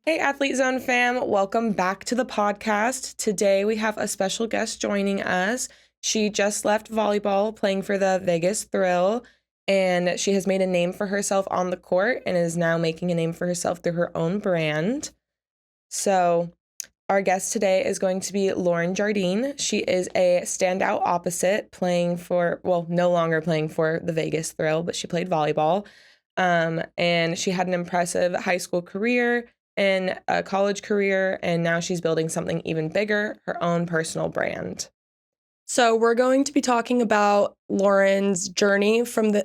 Hey, Athlete Zone fam, welcome back to the podcast. Today we have a special guest joining us. She just left volleyball playing for the Vegas Thrill, and she has made a name for herself on the court and is now making a name for herself through her own brand. So, our guest today is going to be Lauren Jardine. She is a standout opposite no longer playing for the Vegas Thrill, but she played volleyball. And she had an impressive high school career and a college career, and now she's building something even bigger, her own personal brand. So we're going to be talking about Lauren's journey from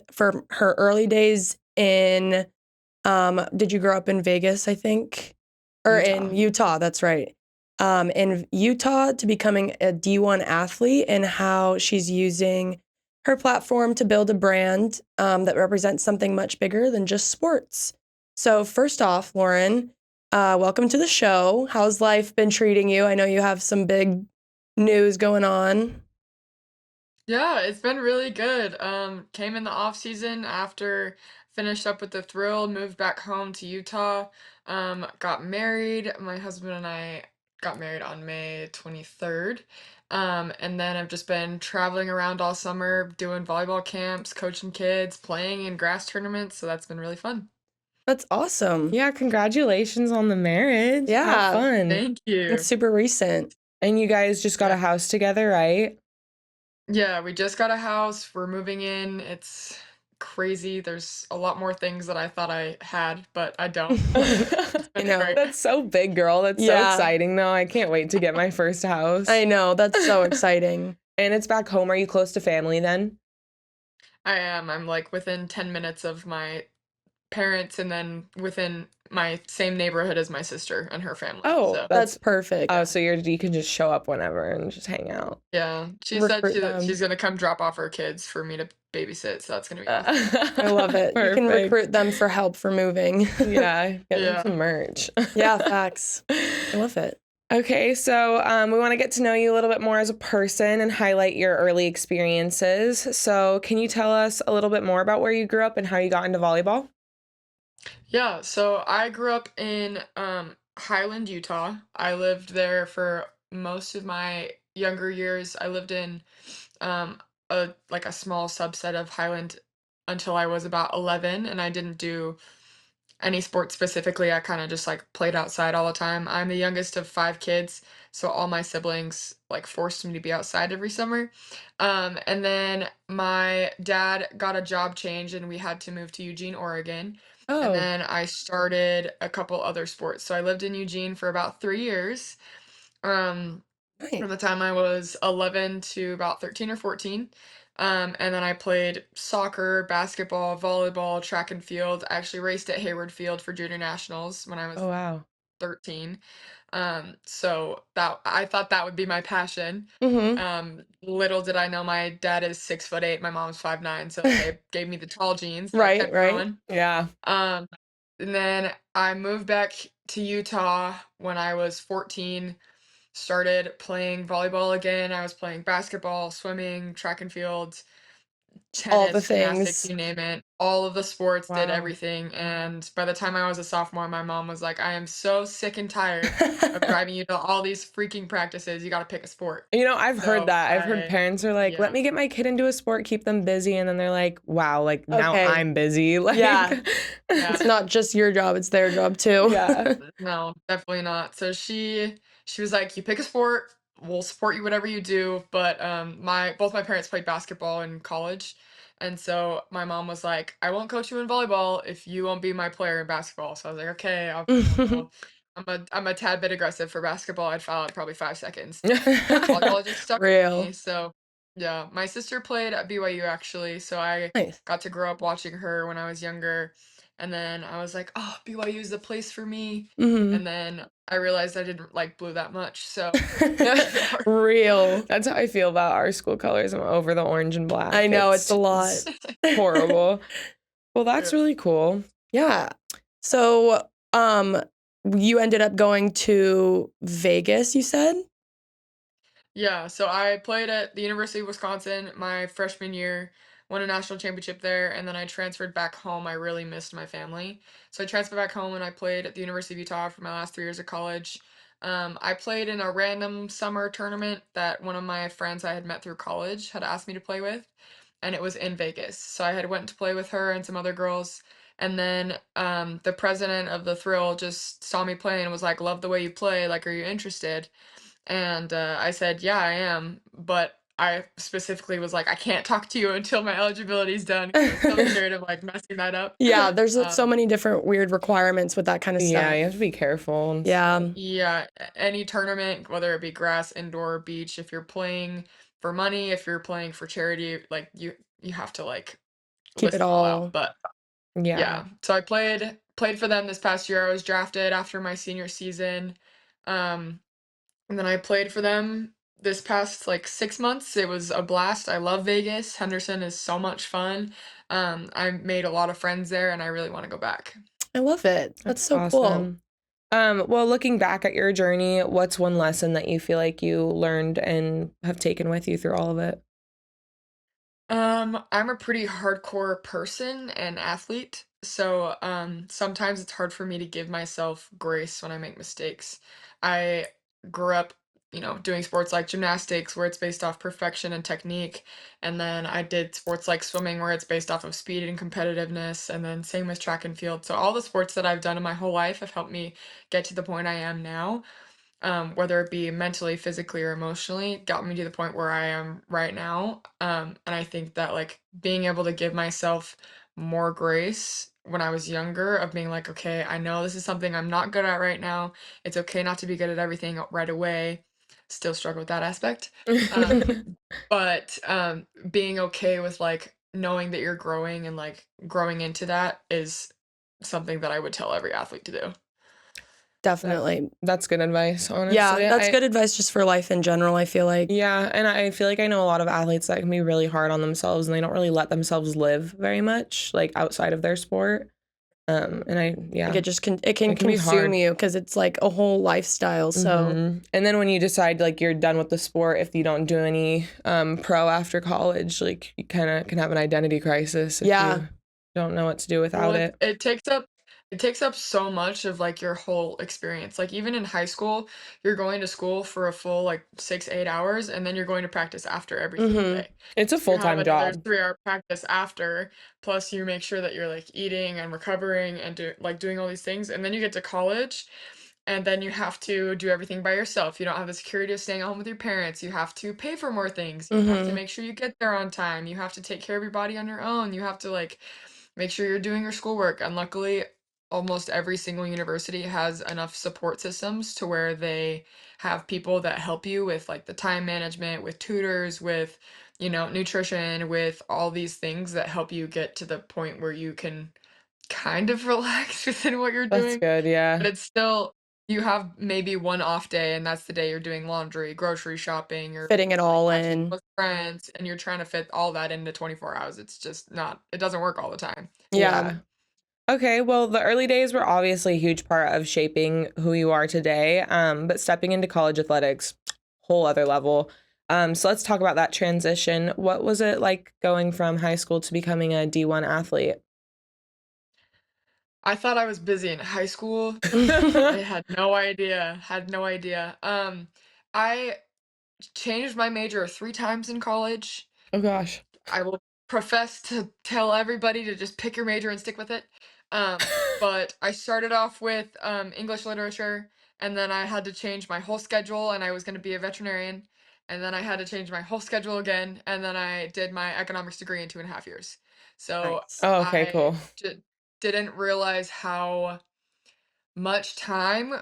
her early days in, did you grow up in Vegas, I think? Or Utah. in Utah, that's right. In Utah to becoming a D1 athlete and how she's using her platform to build a brand that represents something much bigger than just sports. So first off, Lauren, welcome to the show. How's life been treating you? I know you have some big news going on. Yeah, it's been really good. Came in the off season after finished up with the Thrill, moved back home to Utah, got married. My husband and I got married on May 23rd. And then I've just been traveling around all summer, doing volleyball camps, coaching kids, playing in grass tournaments, so that's been really fun. That's awesome. Yeah, congratulations on the marriage. Yeah. How fun. Thank you. It's super recent. And you guys just got a house together, right? Yeah, we just got a house. We're moving in. It's crazy. There's a lot more things that I thought I had, but I don't. It's I been know. great. That's so big, girl. That's so exciting, though. I can't wait to get my first house. I know. That's so exciting. And it's back home. Are you close to family then? I am. I'm like within 10 minutes of my parents and then within my same neighborhood as my sister and her family. Oh, So That's perfect. oh, so you can just show up whenever and just hang out. yeah, she Recruit said them. she's gonna come drop off her kids for me to babysit, so that's gonna be awesome. I love it. You can Perfect. recruit them for help for moving. Yeah, get them Yeah. some merch. Yeah, facts. I love it. Okay, so we want to get to know you a little bit more as a person and highlight your early experiences. So can you tell us a little bit more about where you grew up and how you got into volleyball? Yeah, so I grew up in Highland, Utah. I lived there for most of my younger years. I lived in um a small subset of Highland until I was about 11, and I didn't do any sport specifically. I kind of just like played outside all the time. I'm the youngest of 5 kids, so all my siblings like forced me to be outside every summer. And then my dad got a job change and we had to move to Eugene, Oregon. And Oh, then I started a couple other sports. So I lived in Eugene for about 3 years. Um, Nice. from the time I was 11 to about 13 or 14. And then I played soccer, basketball, volleyball, track and field. I actually raced at Hayward Field for junior nationals when I was oh wow. 13. So that I thought that would be my passion. Mm-hmm. Little did I know my dad is 6'8", my mom's 5'9", so they gave me the tall jeans. So I Right, kept right. going. Yeah. Um, and then I moved back to Utah when I was 14, started playing volleyball again. I was playing basketball, swimming, track and field, All the tennis, gymnastics, things. you name it. All of the sports, did Wow. everything. And by the time I was a sophomore, my mom was like, I am so sick and tired of driving you to all these freaking practices. You got to pick a sport. You know, I've heard So that. I've heard parents are like, yeah. let me get my kid into a sport, keep them busy. And then they're like, wow, like now Okay. I'm busy. Like, Yeah. Yeah. It's not just your job, it's their job too. Yeah. No, definitely not. So she was like, you pick a sport, we'll support you whatever you do. But my both my parents played basketball in college. And so my mom was like, I won't coach you in volleyball if you won't be my player in basketball. So I was like, okay, I'm a tad bit aggressive for basketball. I'd foul out probably 5 seconds. Volleyball just stuck with Real. me. So yeah, my sister played at BYU actually. So I Nice. got to grow up watching her when I was younger. And then I was like, oh, BYU is the place for me. Mm-hmm. And then I realized I didn't like blue that much. So Real. That's how I feel about our school colors. I'm over the orange and black. I know, it's a lot. It's horrible. Well, that's Yeah. really cool. Yeah. So, you ended up going to Vegas, you said? Yeah, so I played at the University of Wisconsin my freshman year won a national championship there, and then I transferred back home. I really missed my family. So I transferred back home and I played at the University of Utah for my last 3 years of college. I played in a random summer tournament that one of my friends I had met through college had asked me to play with, and it was in Vegas. So I had went to play with her and some other girls, and then the president of the Thrill just saw me play and was like, "Love the way you play. Like, are you interested?" And I said, "Yeah, I am," but I specifically was like, "I can't talk to you until my eligibility's done," 'cause I was so scared of like messing that up. Yeah, there's so Um, many different weird requirements with that kind of Yeah, you have stuff. to be careful and stuff. Yeah, yeah, any tournament, whether it be grass, indoor, beach, if you're playing for money, if you're playing for charity, like you have to like keep it list it all out. all. But Yeah. yeah, so I played for them this past year. I was drafted after my senior season. Um, And then I played for them this past like 6 months. It was a blast. I love Vegas. Henderson is so much fun. I made a lot of friends there and I really want to go back. I love it. That's That's so cool. awesome. Well, looking back at your journey, what's one lesson that you feel like you learned and have taken with you through all of it? I'm a pretty hardcore person and athlete, so sometimes it's hard for me to give myself grace when I make mistakes. I grew up, doing sports like gymnastics where it's based off perfection and technique, and then I did sports like swimming where it's based off of speed and competitiveness, and then same with track and field. So all the sports that I've done in my whole life have helped me get to the point I am now, whether it be mentally, physically, or emotionally, got me to the point where I am right now. And I think that like being able to give myself more grace when I was younger, of being like, okay, I know this is something I'm not good at right now. It's okay not to be good at everything right away. Still struggle with that aspect. Um, but being okay with like knowing that you're growing and like growing into that is something that I would tell every athlete to do. That Definitely. that's good advice, Yeah, honestly. that's good advice just for life in general, I feel like. Yeah, and I feel like I know a lot of athletes that can be really hard on themselves and they don't really let themselves live very much, like outside of their sport. And Like yeah, it can it can be consume hard. you because it's like a whole lifestyle. So And then when you decide like you're done with the sport, if you don't do any pro after college, like you kind of can have an identity crisis if yeah. you don't know what to do Well, without it. it takes up so much of like your whole experience. Like even in high school, you're going to school for a full like 6, 8 hours, and then you're going to practice after every single Hmm. day. It's a So you have full-time another job. 3 hour practice after, plus you make sure that you're like eating and recovering and doing all these things. And then you get to college, and then you have to do everything by yourself. You don't have the security of staying at home with your parents. You have to pay for more things. You have to Hmm. make sure you get there on time. You have to take care of your body on your own. You have to like make sure you're doing your schoolwork. And luckily, almost every single university has enough support systems to where they have people that help you with like the time management, with tutors, with, nutrition, with all these things that help you get to the point where you can kind of relax within what you're That's doing. good, But yeah. it's still, you have maybe one off day, and that's the day you're doing laundry, grocery shopping, or Fitting it like all catching up in. with friends, and you're trying to fit all that into 24 hours. It's just not, it doesn't work all the time. Yeah. Yeah. Okay, well, the early days were obviously a huge part of shaping who you are today. But stepping into college athletics, whole other level. So let's talk about that transition. What was it like going from high school to becoming a D1 athlete? I thought I was busy in high school. I had no idea. Had no idea. I changed my major 3 times in college. Oh gosh. I will profess to tell everybody to just pick your major and stick with it. But I started off with English literature, and then I had to change my whole schedule, and I was going to be a veterinarian. And then I had to change my whole schedule again, and then I did my economics degree in 2.5 years. So Nice. Oh, okay, I cool. didn't realize how much time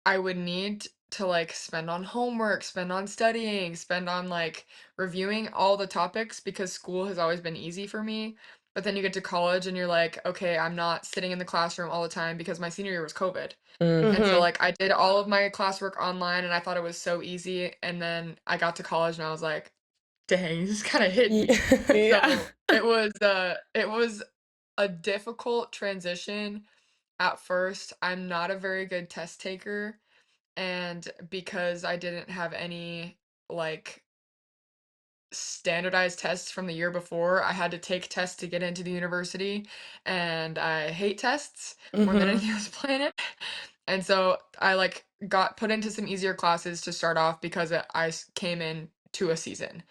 I would need to like spend on homework, spend on studying, spend on like reviewing all the topics, because school has always been easy for me. But then you get to college and you're like, okay, I'm not sitting in the classroom all the time because my senior year was COVID. Mm. And so Hmm. like I did all of my classwork online and I thought it was so easy. And then I got to college and I was like, dang, this kind of hit me. Yeah. So it was a difficult transition at first. I'm not a very good test taker, and because I didn't have any like standardized tests from the year before. I had to take tests to get into the university, and I hate tests more than Mm-hmm. anything on this planet. And so I like got put into some easier classes to start off because came in to a season.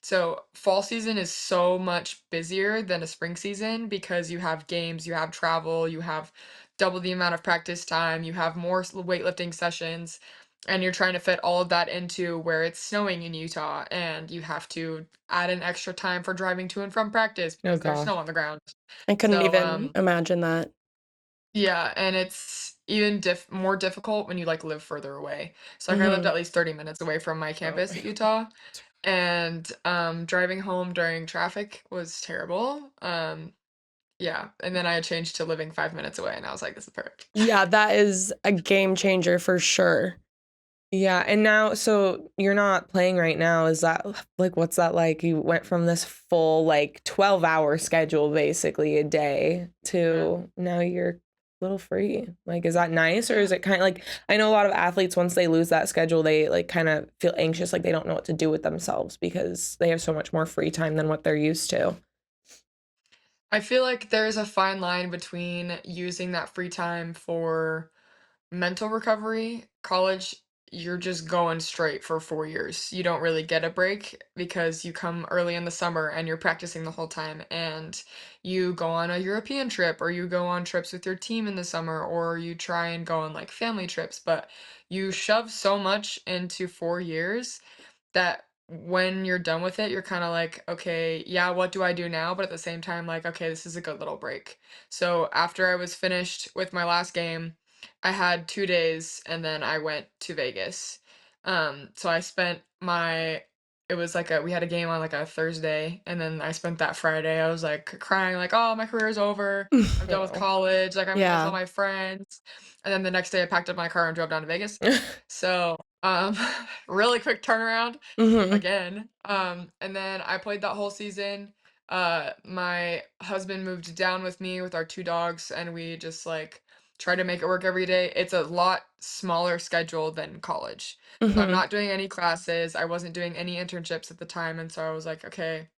So fall season is so much busier than a spring season because you have games, you have travel, you have double the amount of practice time, you have more weightlifting sessions, and you're trying to fit all of that into where it's snowing in Utah, and you have to add an extra time for driving to and from practice Oh because there's gosh. snow on the ground. I couldn't So even imagine that. yeah, and it's even more difficult when you like live further away. So like I lived Mm-hmm. at least 30 minutes away from my Oh campus my at Utah, and driving home during traffic was terrible. Yeah, and then I had changed to living 5 minutes away, and I was like, this is perfect. Yeah, that is a game changer for sure. Yeah, and now, so you're not playing right now. Is that like, what's that like? You went from this full like 12-hour schedule basically a day Yeah. to now you're a little free. Like, is that nice, or Yeah. is it kind of like, I know a lot of athletes, once they lose that schedule, they like kind of feel anxious, like they don't know what to do with themselves because they have so much more free time than what they're used to. I feel like there's a fine line between using that free time for mental recovery. College, you're just going straight for 4 years. You don't really get a break because you come early in the summer and you're practicing the whole time, and you go on a European trip, or you go on trips with your team in the summer, or you try and go on like family trips, but you shove so much into 4 years that when you're done with it, you're kind of like, okay, yeah, what do I do now? But at the same time, like, okay, this is a good little break. So after I was finished with my last game, I had 2 days and then I went to Vegas. So I spent it was like we had a game on like a Thursday, and then I spent that Friday. I was like crying, like, oh, my career is over. I'm done with Oh. college. Like, I'm gonna tell Yeah. my friends. And then the next day I packed up my car and drove down to Vegas. So, really quick turnaround Mm-hmm. again. And then I played that whole season. My husband moved down with me with our two dogs, and we just like try to make it work every day. It's a lot smaller schedule than college. So I'm Mm-hmm. not doing any classes. I wasn't doing any internships at the time, and so I was like, okay,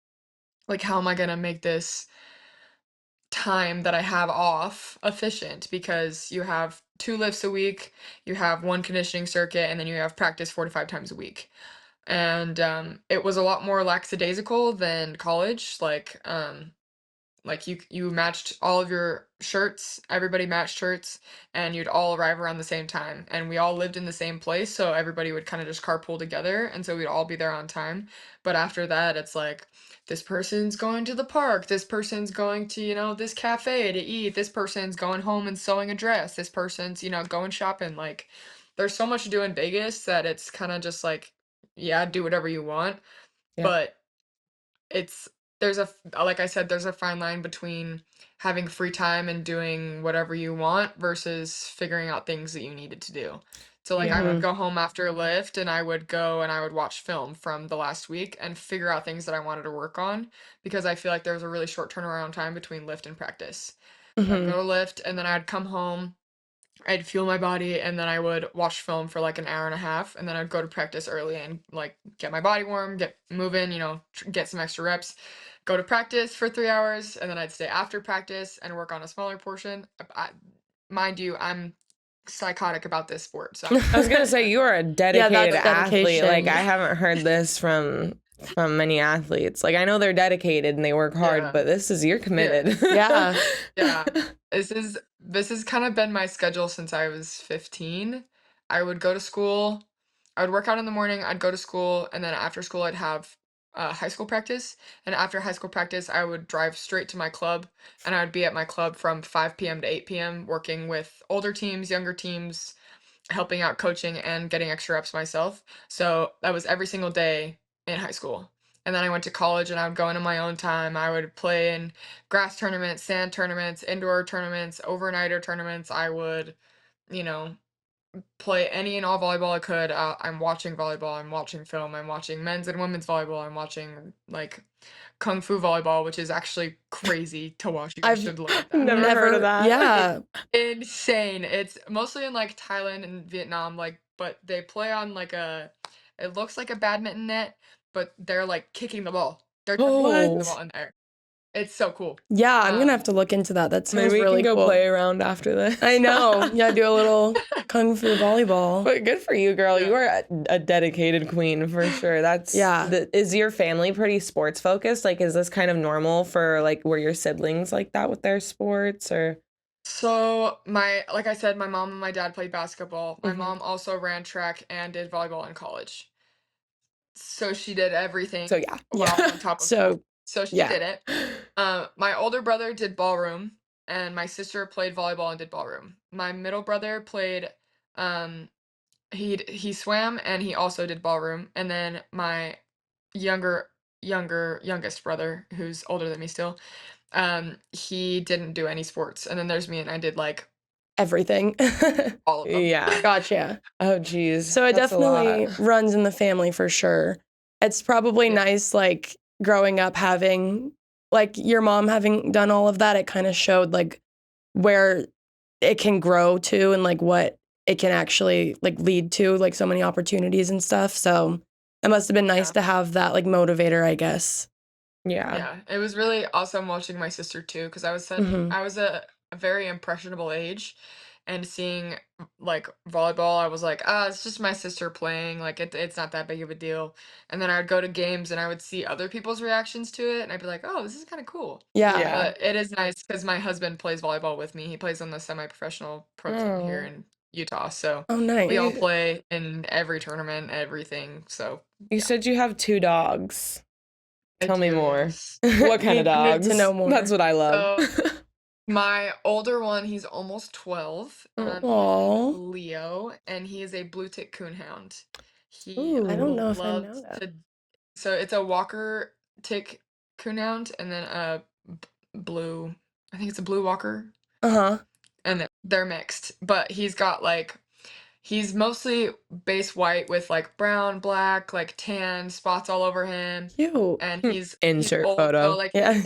like how am I gonna make this time that I have off efficient, because you have two lifts a week, you have one conditioning circuit, and then you have practice 4 to 5 times a week. And it was a lot more lackadaisical than college. Like you matched all of your shirts, everybody matched shirts, and you'd all arrive around the same time. And we all lived in the same place, so everybody would kind of just carpool together, and so we'd all be there on time. But after that, it's like this person's going to the park, this person's going to, this cafe to eat, this person's going home and sewing a dress, this person's, going shopping. Like there's so much to do in Vegas that it's kind of just like, yeah, do whatever you want. Yeah. But it's like I said, there's a fine line between having free time and doing whatever you want versus figuring out things that you needed to do. So like I Yeah. would Mm-hmm. go home after a lift, and I would go and I would watch film from the last week and figure out things that I wanted to work on, because I feel like there was a really short turnaround time between lift and practice. So I'd Mm-hmm. go to lift, and then I'd come home, I'd fuel my body, and then I would watch film for like an hour and a half, and then I'd go to practice early and like get my body warm, get moving, get some extra reps, go to practice for 3 hours, and then I'd stay after practice and work on a smaller portion. Mind you, I'm psychotic about this sport, so I was gonna say you are a Yeah, dedicated that's athlete. Like dedication. I haven't heard this from many athletes. Like I know they're dedicated and they work hard, yeah, but this is you're yeah. committed. Yeah. Yeah, this has kind of been my schedule since I was 15. I would go to school, I would work out in the morning, I'd go to school, and then after school I'd have high school practice. And after high school practice, I would drive straight to my club, and I would be at my club from 5 p.m. to 8 p.m. working with older teams, younger teams, helping out coaching and getting extra reps myself. So that was every single day in high school. And then I went to college, and I would go into my own time. I would play in grass tournaments, sand tournaments, indoor tournaments, overnighter tournaments. I would, you know, play any and all volleyball I could. I'm watching volleyball, I'm watching film, I'm watching men's and women's volleyball, I'm watching like kung fu volleyball, which is actually crazy to watch. You guys I've should look at that. Never heard of never, that. yeah. Insane. It's mostly in like Thailand and Vietnam, like, but they play on like it looks like a badminton net, but they're like kicking the ball. They're touching and kicking the Oh, ball in there. It's so cool. Yeah, I'm gonna have Um, to look into that. That maybe sounds we can really go cool. play around after this. I know. Yeah, do a little kung fu volleyball. But good for you, girl. Yeah. You are a dedicated queen for sure. Yeah. Is your family pretty sports focused? Like, is this kind of normal for like were your siblings like that with their sports or? So like I said, my mom and my dad played basketball. My Mhm. mom also ran track and did volleyball in college. So she did everything So yeah. while Yeah. on top of school. So So she yeah. did it. My older brother did ballroom, and my sister played volleyball and did ballroom. My middle brother played, um, he swam and he also did ballroom. And then my younger youngest brother, who's older than me still, he didn't do any sports. And then there's me, and I did like Everything. all of them. Yeah. Gotcha. Oh geez. So it That's a lot. definitely runs in the family for sure. It's probably Yeah. nice, like growing up having, like your mom having done all of that. It kind of showed like where it can grow to and like what it can actually like lead to, like so many opportunities and stuff. So it must have been nice Yeah. to have that like motivator, I guess. Yeah. Yeah, it was really awesome watching my sister too, because Hmm. I was a very impressionable age, and seeing like volleyball, I was like, ah, it's just my sister playing, like it's not that big of a deal. And then I would go to games and I would see other people's reactions to it, and I'd be like, oh, this is kind of cool. Yeah. Yeah. But it is nice because my husband plays volleyball with me. He plays on the semi-professional pro team here Oh. in Utah, so Oh, we all nice. You, play in every tournament, everything. So you yeah, said you have two dogs. I Tell me do, more. yes. What kind of Need to dogs? know more. That's what I love. So my older one, he's almost 12. Oh. His name is Aw. Leo, and he is a blue tick coonhound. He I don't Ooh. know if I know loves that. to, so it's a Walker tick coonhound, and then a blue, I think it's a blue Walker, Uh-huh. and they're mixed. But he's mostly base white with like brown, black, like tan spots all over him, Cute. and he's Insert old, so photo. like Yeah.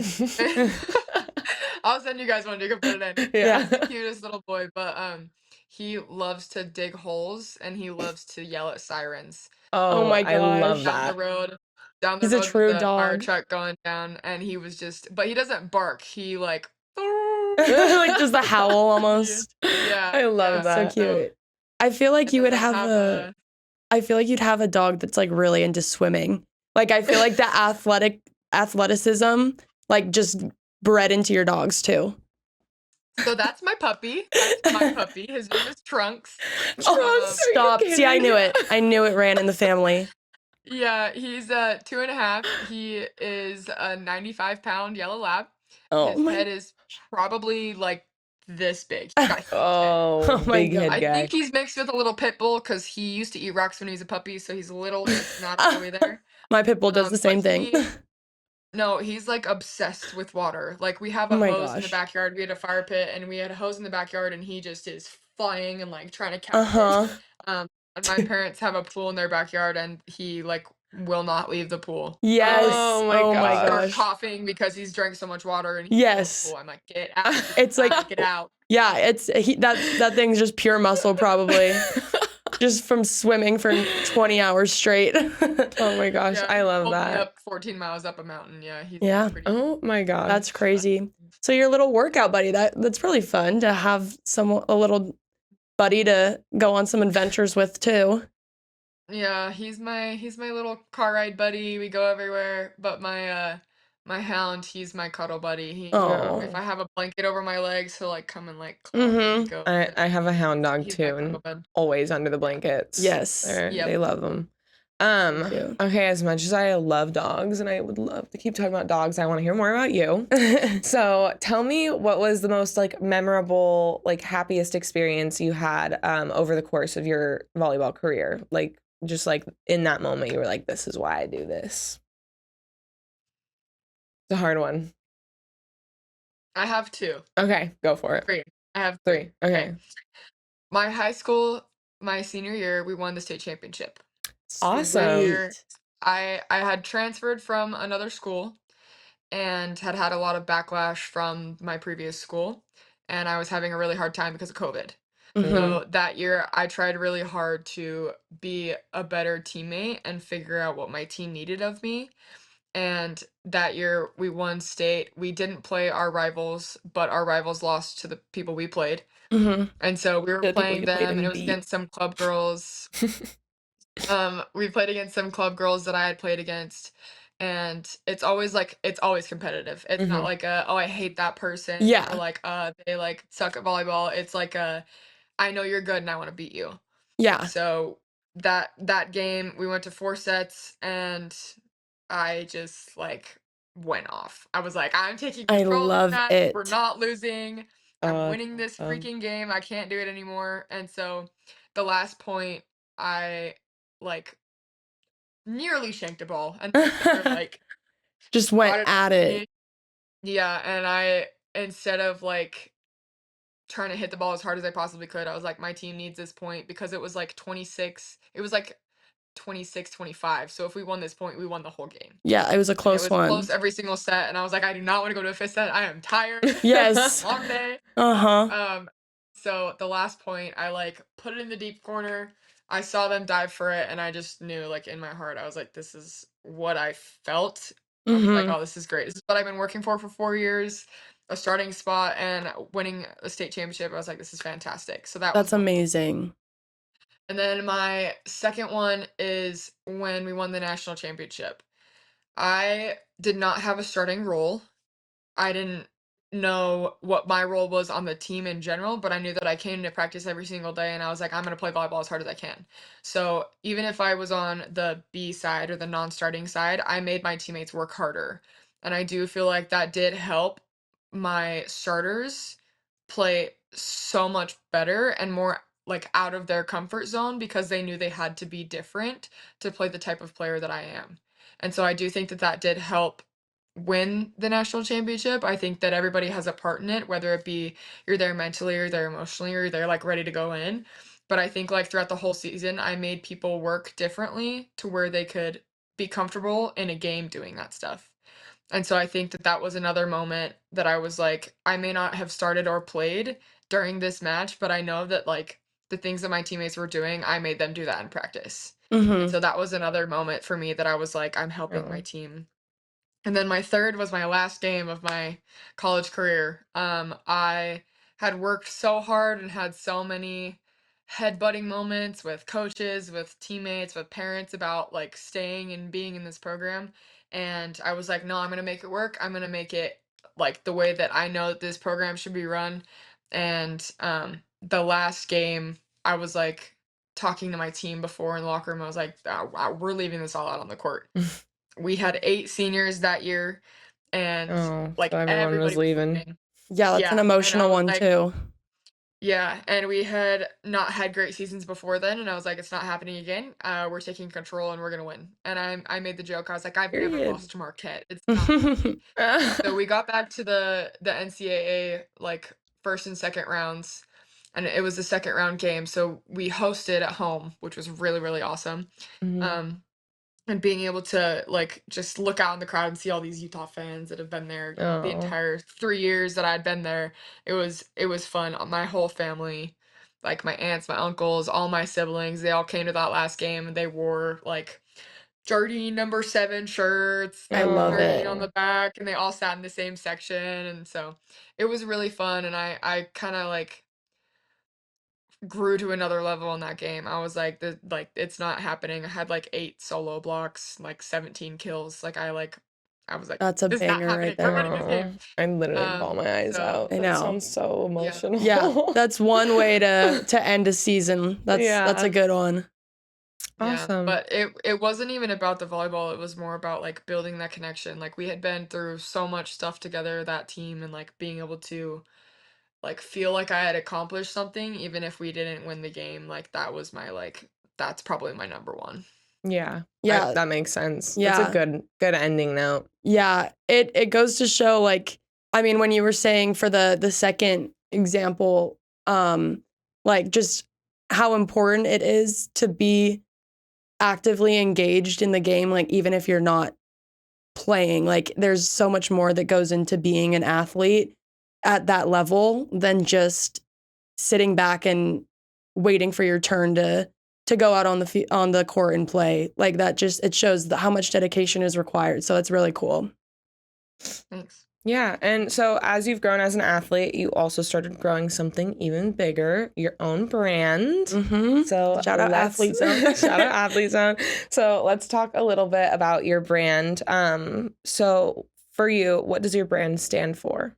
I'll send you guys one. You can put it in. Yeah. He's the cutest little boy, but he loves to dig holes and he loves to yell at sirens. Oh Oh, my I love gosh. Down the that. road, down the He's a road with true the fire dog. truck going down, and he was just, but he doesn't bark. He like, Like just the howl yeah, almost. yeah, I love yeah. So that. So cute. I feel like it you would doesn't have have a a. I feel like you'd have a dog that's like really into swimming. Like I feel like the athleticism like just bred into your dogs too. So that's my puppy. That's my puppy. His name is Trunks. Oh, Trunks, are you stop. See, I kidding? knew it. I knew it ran in the family. Yeah, he's 2.5. He is a 95-pound yellow lab. Oh. His my head is probably like this big. He's got a huge head. Oh, my big head God. I guy. think he's mixed with a little pit bull because he used to eat rocks when he was a puppy, so he's a little just not all the way there. My pit bull does the But same thing. no, he's like obsessed with water. Like we have Oh a my hose in the gosh. backyard. We had a fire pit and we had a hose in the backyard, and he just is flying and like trying to catch it. Uh-huh. And my parents have a pool in their backyard, and he like will not leave the pool. Yes. Oh my Oh my gosh. Start gosh. coughing because he's drank so much water and he's in the Yes. pool. I'm like, get out, It's like get out. yeah, that thing's just pure muscle probably. Just from swimming for 20 hours straight. Oh my gosh, Yeah, I he love pulled me that. up 14 miles up a mountain. Yeah, he's Yeah. pretty. Oh my gosh. That's crazy. So your little workout buddy, that's really fun to have a little buddy to go on some adventures with too. Yeah, he's my little car ride buddy. We go everywhere. But my hound, he's my cuddle buddy. If Oh. I have a blanket over my legs, he'll like come and like claw me and Mm-hmm. go. I have a hound dog He's my too, and cuddle bud. always under the blankets. Yes. Yep. They love them. So cute. Okay, as much as I love dogs and I would love to keep talking about dogs, I want to hear more about you. So tell me what was the most like memorable, like happiest experience you had over the course of your volleyball career? Like just like in that moment you were like, this is why I do this. It's a hard one. I have two. Okay, go for it. Three. I have Three. Okay. My high school, my senior year, we won the state championship. Awesome. Year, I had transferred from another school and had a lot of backlash from my previous school, and I was having a really hard time because of COVID. Mm-hmm. So that year, I tried really hard to be a better teammate and figure out what my team needed of me. And that year, we won state. We didn't play our rivals, but our rivals lost to the people we played. Mm-hmm. And so we were The people playing you played them, and and it was beat. against some club girls. We played against some club girls that I had played against, and it's always competitive. It's not Hmm. like oh, I hate that person, or Yeah. like they like suck at volleyball. It's like I know you're good and I want to beat you. Yeah. So that game we went to 4 sets, and I just like went off. I was like, I'm taking I control of this love match. We're it. not losing. I'm Oh, that's winning this awesome. freaking game. I can't do it anymore. And so the last point, I like nearly shanked a ball, and the center like Just went got it at to it. me. Yeah, and I instead of like trying to hit the ball as hard as I possibly could, I was like, my team needs this point because it was like 26. It was like 26-25. So if we won this point, we won the whole game. Yeah, it was a And it close was close one. every single set. And I was like, I do not want to go to a fifth set. I am tired. Yes. Long day. Uh-huh. Um, so the last point, I like put it in the deep corner. I saw them dive for it, and I just knew, like in my heart, I was like, this is what I felt. I was like, Mm-hmm. oh, this is great. This is what I've been working for 4 years, a starting spot and winning a state championship. I was like, this is fantastic. So that was That's one of them. amazing. And then my second one is when we won the national championship. I did not have a starting role. I didn't know what my role was on the team in general, but I knew that I came to practice every single day, and I was like, I'm going to play volleyball as hard as I can. So even if I was on the B side or the non starting side, I made my teammates work harder. And I do feel like that did help my starters play so much better and more like out of their comfort zone because they knew they had to be different to play the type of player that I am. And so I do think that that did help win the national championship. I think that everybody has a part in it, whether it be you're there mentally or they're emotionally or they're like ready to go in. But I think like throughout the whole season, I made people work differently to where they could be comfortable in a game doing that stuff. And so I think that that was another moment that I was like, I may not have started or played during this match, but I know that like the things that my teammates were doing, I made them do that in practice. And Mm-hmm. so that was another moment for me that I was like, I'm helping my Oh. team. And then my third was my last game of my college career. I had worked so hard and had so many headbutting moments with coaches, with teammates, with parents about like staying and being in this program. And I was like, no, I'm going to make it work. I'm going to make it like the way that I know that this program should be run. And the last game, I was like talking to my team before in the locker room. I was like, we're leaving this all out on the court. We had 8 seniors that year, and, Oh, so like, everyone was everybody was leaving. leaving. Yeah, that's an Yeah, and I emotional was one like too. yeah, and we had not had great seasons before then, and I was like, "It's not happening again. We're taking control, and we're gonna win." And I made the joke, I was like, "I've never Period. lost to Marquette. It's not happening." So we got back to the NCAA, like, 1st and 2nd rounds, and it was the 2nd round game, so we hosted at home, which was really, really awesome. Mhm. Um and being able to like just look out in the crowd and see all these Utah fans that have been there, the Oh. entire 3 years that I'd been there, it was fun. My whole family, like my aunts, my uncles, all my siblings, they all came to that last game and they wore like Jardine number 7 shirts I with love Jardine it. on Oh. the back, and they all sat in the same section, and so it was really fun. And I kind of like grew to another level in that game. I was like, it's not happening. I had like 8 solo blocks, like 17 kills. I was like, That's a this is not banger right happening. We're there. winning this game. Oh. I literally bawl my eyes So out. I That know. sounds so yeah, Yeah, emotional. that's one way to end a season. That's a Yeah. good one. yeah. Awesome. But it wasn't even about the volleyball. It was more about like building that connection. Like we had been through so much stuff together, that team, and like being able to like feel like I had accomplished something, even if we didn't win the game. Like that was my like that's probably my number one. Yeah. Yeah, That makes sense. That's a yeah, good ending note. yeah. It goes to show, like, I mean, when you were saying for the second example, like just how important it is to be actively engaged in the game, like even if you're not playing. Like there's so much more that goes into being an athlete at that level than just sitting back and waiting for your turn to go out on the court and play. Like that just it shows how much dedication is required. So it's really cool. Thanks. Yeah, and so as you've grown as an athlete, you also started growing something even bigger, your own brand. Mm-hmm. So Shout out Athlete Zone. Shout out Athlete Zone. So let's talk a little bit about your brand. So for you, what does your brand stand for?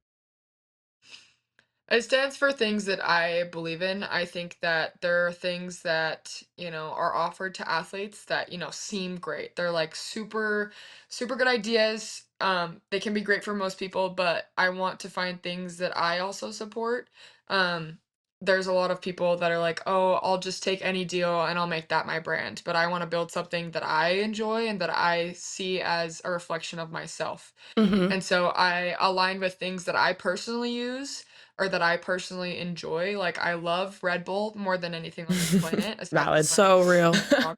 It stands for things that I believe in. I think that there are things that, are offered to athletes that, seem great. They're like super, super good ideas. They can be great for most people, but I want to find things that I also support. Um, there's a lot of people that are like, oh, I'll just take any deal and I'll make that my brand. But I want to build something that I enjoy and that I see as a reflection of myself. Mm-hmm. And so I align with things that I personally use or that I personally enjoy. Like I love Red Bull more than anything on this planet, aside Valid. from So real. my dog.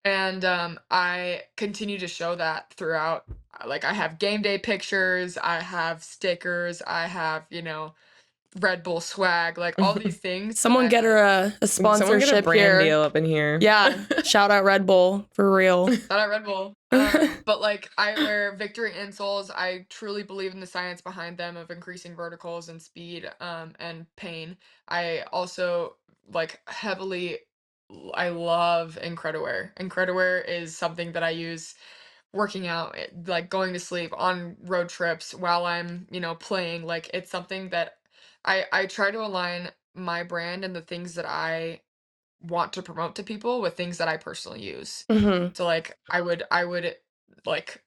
And I continue to show that throughout. Like I have game day pictures, I have stickers, I have, Red Bull swag, like all these things that Someone I get her like. a Someone get a sponsorship brand here. deal up in here. Yeah. Shout out Red Bull for real. Shout out Red Bull. But like I wear Victory insoles. I truly believe in the science behind them of increasing verticals and speed and pain. I also like heavily I love Incrediwear. Incrediwear is something that I use working out, like going to sleep, on road trips, while I'm, playing. Like it's something that I try to align my brand and the things that I want to promote to people with things that I personally use. Mm-hmm. So like I would like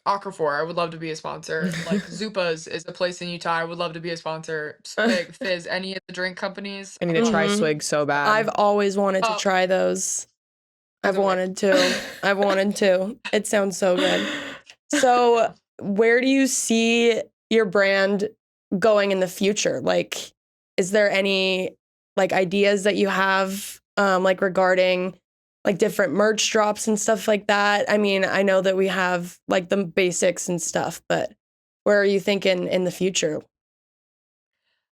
Aquaphor, I would love to be a sponsor. Like Zupa's is a place in Utah, I would love to be a sponsor. Swig, Fizz, any of the drink companies. I need to try Mhm. Swig so bad. I've always wanted to Oh, try those. I've doesn't work. wanted to. I've wanted to. It sounds so good. So, where do you see your brand going in the future? Like, is there any like ideas that you have like regarding like different merch drops and stuff like that? I mean, I know that we have like the basics and stuff, but where are you thinking in the future?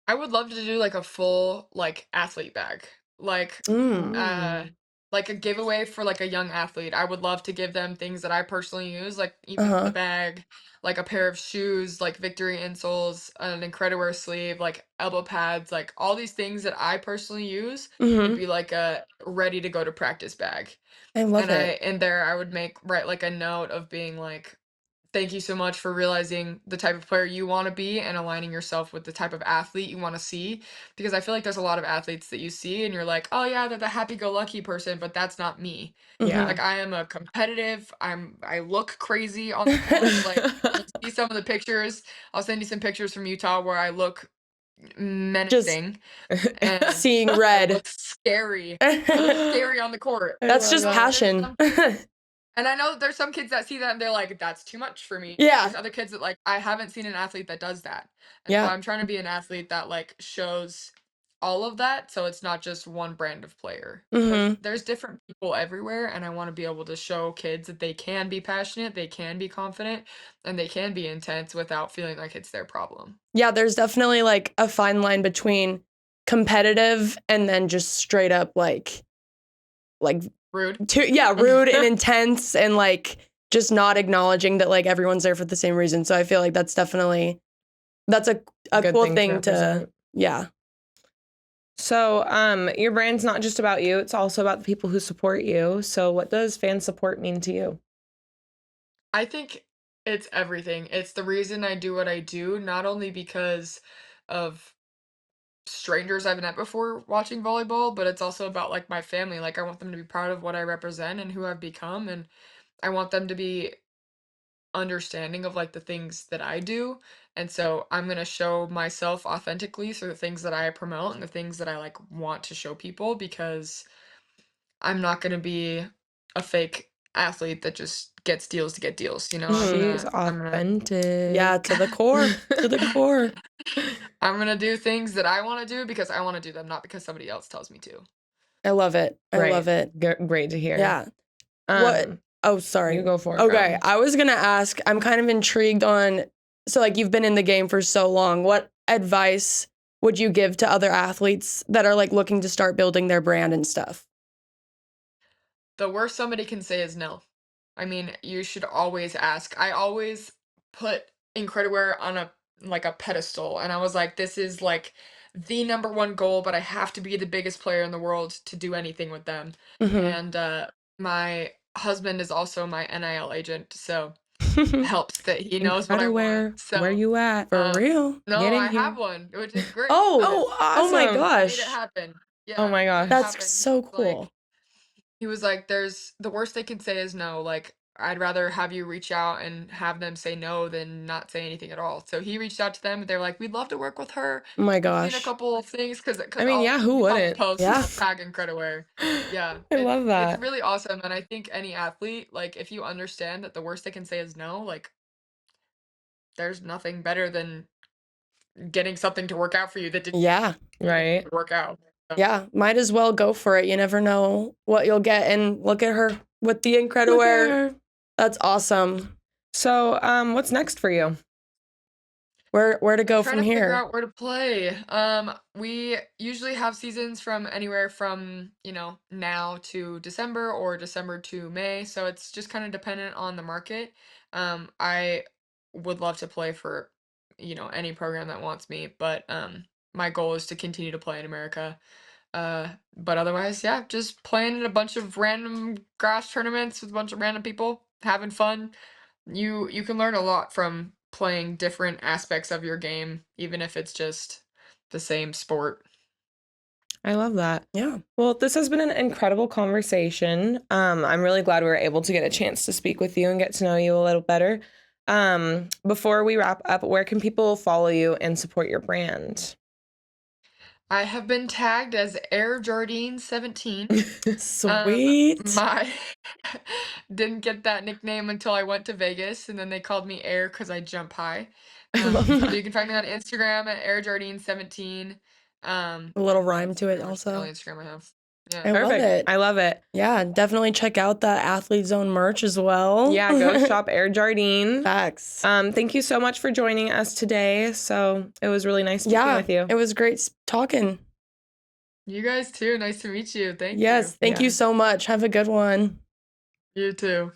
I would love to do like a full like athlete bag. Uh Mm. like a giveaway for like a young athlete. I would love to give them things that I personally use, like even the Uh-huh. bag, like a pair of shoes, like Victory insoles, an Incrediwear sleeve, like elbow pads, like all these things that I personally use would Mm-hmm. be like a ready to go to practice bag. I love And it. in there I would write like a note of being like, thank you so much for realizing the type of player you want to be and aligning yourself with the type of athlete you want to see. Because I feel like there's a lot of athletes that you see and you're like, oh yeah, they're the happy-go-lucky person, but that's not me. Mm-hmm. Like I am a competitive. I look crazy on the court. Like you'll see some of the pictures. I'll send you some pictures from Utah where I look Just menacing and seeing I red. look scary. I look scary on the court. I That's love just So that. there's passion. some and I know that there's some kids that see that and they're like, that's too much for me. Yeah. There's other kids that like, I haven't seen an athlete that does that. And so Yeah. I'm trying to be an athlete that like shows all of that. So it's not just one brand of player. Because Mm-hmm. there's different people everywhere. And I want to be able to show kids that they can be passionate, they can be confident, and they can be intense without feeling like it's their problem. Yeah, there's definitely like a fine line between competitive and then just straight up like Rude. rude and intense and like just not acknowledging that like everyone's there for the same reason. So I feel like that's definitely that's a Good cool thing to thing to represent. yeah. So, your brand's not just about you, it's also about the people who support you. So, what does fan support mean to you? I think it's everything. It's the reason I do what I do, not only because of strangers I've met before watching volleyball, but it's also about like my family. Like I want them to be proud of what I represent and who I've become, and I want them to be understanding of like the things that I do. And so I'm going to show myself authentically through the things that I promote and the things that I like want to show people, because I'm not going to be a fake athlete that just gets deals to get deals, She's I'm gonna authentic. Yeah, to the core. To the core. I'm gonna do things that I want to do because I want to do them, not because somebody else tells me to. I love it. I love it. Great to hear. Yeah. What Um, oh sorry. you go for it. Okay, girl. I was gonna ask, I'm kind of intrigued on so like you've been in the game for so long. What advice would you give to other athletes that are like looking to start building their brand and stuff? The worst somebody can say is no. I mean, you should always ask. I always put Incrediwear on a pedestal, and I was like, this is like the number one goal, but I have to be the biggest player in the world to do anything with them. Mm-hmm. And my husband is also my NIL agent, so helps that he knows what I want. Incrediwear, where So, you at? For real? no, Get in I here. have one, which is great. Oh, Oh, oh my awesome. Made it gosh. happen. Oh Yeah, my made it gosh. That's happen. so He's like, cool. he was like, "There's the worst they can say is no. Like, I'd rather have you reach out and have them say no than not say anything at all." So he reached out to them. They're like, "We'd love to work with her. Oh my We've seen a gosh. couple of things because I mean, I'll yeah, who make a couple wouldn't? posts and Yeah. I'll tag Incrediwear. Yeah, I love it's that. really awesome. And I think any athlete, like, if you understand that the worst they can say is no, like, there's nothing better than getting something to work out for you that didn't Yeah. Right. work out. So, Yeah. Might as well go for it. You never know what you'll get. And look at her with the Look at Incrediwear. her. That's awesome. So, what's next for you? Where to go trying from to figure here? out where to play. We usually have seasons from anywhere from, now to December or December to May. So it's just kind of dependent on the market. I would love to play for, any program that wants me, but my goal is to continue to play in America. But otherwise, yeah, just playing in a bunch of random grass tournaments with a bunch of random people, having fun. You can learn a lot from playing different aspects of your game, even if it's just the same sport. I love that. Yeah. Well, this has been an incredible conversation. I'm really glad we were able to get a chance to speak with you and get to know you a little better. Before we wrap up, where can people follow you and support your brand? I have been tagged as Air Jardine 17. Sweet. My didn't get that nickname until I went to Vegas, and then they called me Air because I jump high. I love So that. you can find me on Instagram at Air Jardine 17. A little rhyme That's to it pretty much the also. only Instagram I have. Yeah. I love Perfect. it. I love it. Yeah, definitely check out the Athlete Zone merch as well. Yeah, go shop Air Jardine. Facts. Thank you so much for joining us today. So it was really nice speaking with you. It was great talking. You guys too. Nice to meet you. Thank Yes, thank Yeah. you so much. Have a good one. you. You too.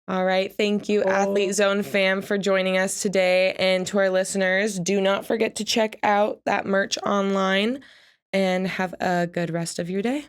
All right. Thank you, Cool. Athlete Zone fam, for joining us today. And to our listeners, do not forget to check out that merch online and have a good rest of your day.